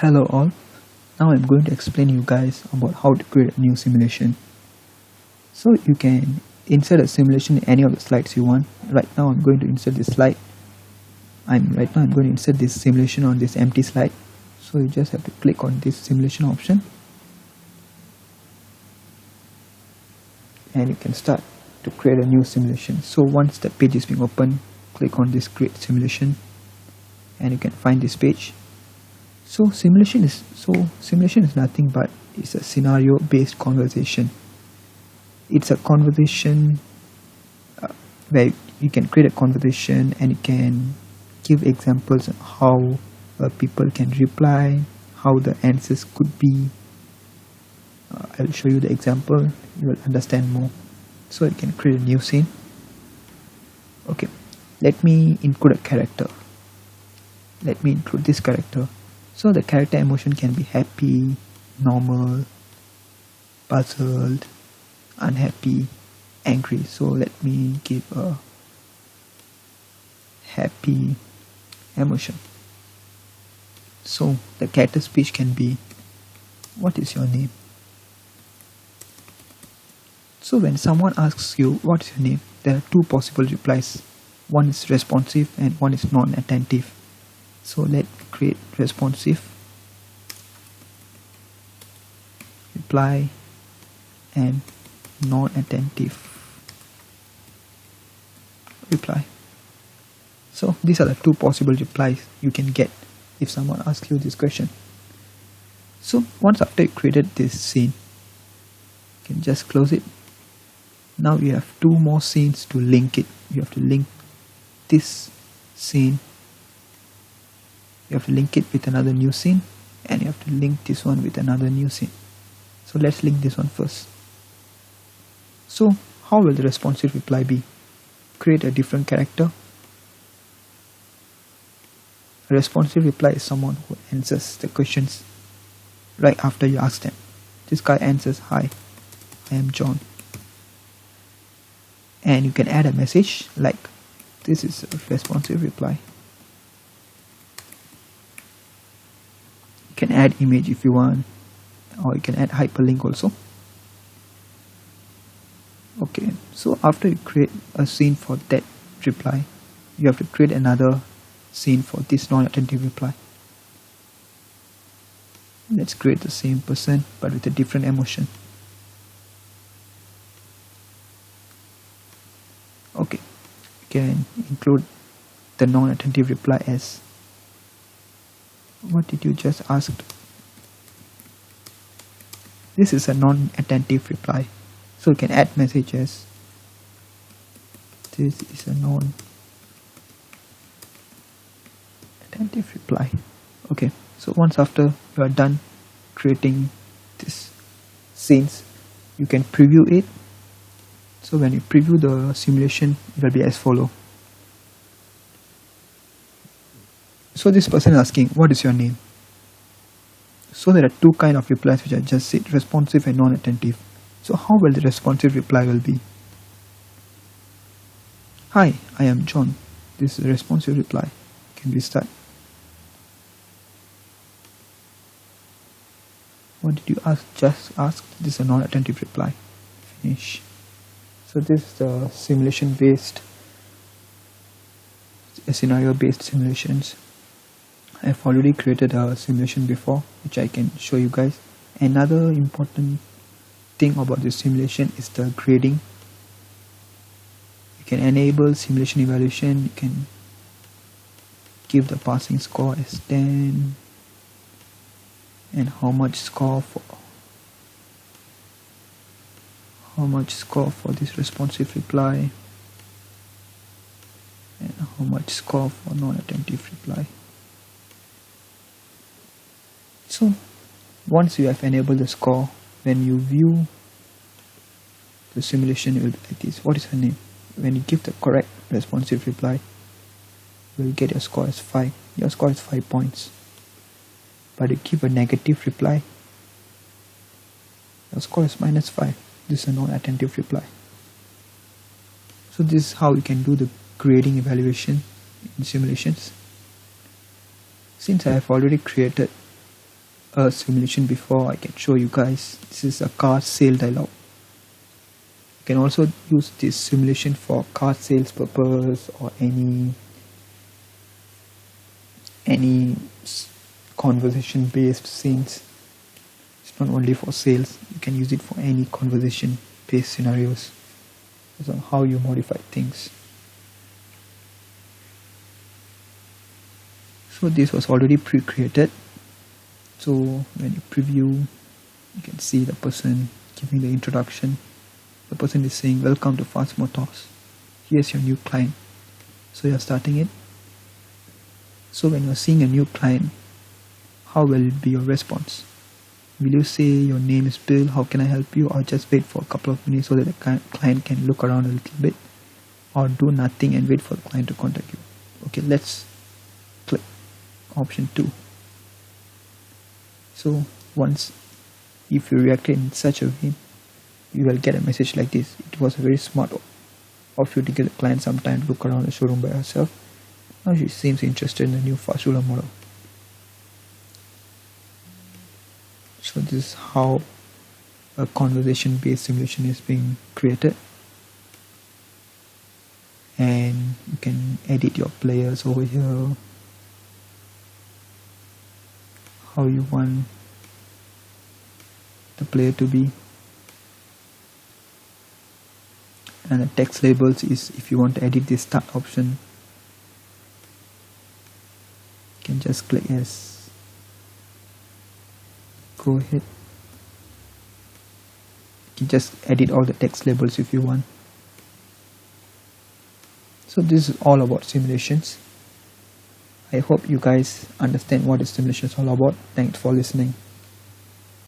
Hello all, now I'm going to explain you guys about how to create a new simulation. So you can insert a simulation in any of the slides you want. Right now I'm going to insert this slide. I'm going to insert this simulation on this empty slide. So you just have to click on this simulation option. And you can start to create a new simulation. So once the page is being opened, click on this create simulation and you can find this page. So simulation is nothing but it's a scenario based conversation. It's a conversation where you can create a conversation and you can give examples of how people can reply, how the answers could be. I'll show you the example, you will understand more. So you can create a new scene. Okay, let me include a character. Let me include this character. So the character emotion can be happy, normal, puzzled, unhappy, angry. So let me give a happy emotion. So the character speech can be, what is your name? So when someone asks you what is your name, there are two possible replies. One is responsive and one is non-attentive. So let's create responsive reply and non-attentive reply. So these are the two possible replies you can get if someone asks you this question. So once after you created this scene, you can just close it. Now you have two more scenes to link it. You have to link this scene. You have to link it with another new scene, and you have to link this one with another new scene. So let's link this one first. So how will the responsive reply be? Create a different character. A responsive reply is someone who answers the questions right after you ask them. This guy answers, "Hi, I am John." And you can add a message like, this is a responsive reply. You can add image if you want, or you can add hyperlink also. Okay, so after you create a scene for that reply, you have to create another scene for this non-attentive reply. Let's create the same person but with a different emotion. Okay, you can include the non-attentive reply as, what did you just ask? This is a non-attentive reply. So you can add messages. This is a non-attentive reply. Okay, so once after you are done creating these scenes, you can preview it. So when you preview the simulation, it will be as follow. So this person is asking, what is your name? So there are two kinds of replies which I just said, responsive and non-attentive. So how will the responsive reply will be? "Hi, I am John." This is a responsive reply. Can we start? What did you ask? Just asked. This is a non-attentive reply. Finish. So this is the simulation based, scenario based simulations. I've already created a simulation before, which I can show you guys. Another important thing about this simulation is the grading. You can enable simulation evaluation. You can give the passing score as 10 and how much score for this responsive reply and how much score for non-attentive reply. So once you have enabled the score, when you view the simulation, it will be like this. What is her name? When you give the correct responsive reply, you will get your score as 5. Your score is 5 points. But you give a negative reply, your score is -5. This is a non-attentive reply. So this is how you can do the grading evaluation in simulations. Since I have already created a simulation before, I can show you guys. This is a car sale dialog. You can also use this simulation for car sales purpose or any conversation based scenes. It's not only for sales, you can use it for any conversation based scenarios. It's on how you modify things. So this was already pre-created. So when you preview, you can see the person giving the introduction. The person is saying, "Welcome to Fast Motors. Here's your new client." So you're starting it. So when you're seeing a new client, how will it be your response? Will you say, "Your name is Bill, how can I help you?" or just wait for a couple of minutes so that the client can look around a little bit, or do nothing and wait for the client to contact you? Okay, let's click option 2. So once, if you react in such a way, you will get a message like this: "It was very smart of you to give the client some time to look around the showroom by herself. Now she seems interested in the new fast ruler model." So this is how a conversation based simulation is being created, and you can edit your players over here how you want the player to be. And the text labels is if you want to edit this start option, you can just click yes. Go ahead. You can just edit all the text labels if you want. So this is all about simulations. I hope you guys understand what this simulation is all about. Thanks for listening.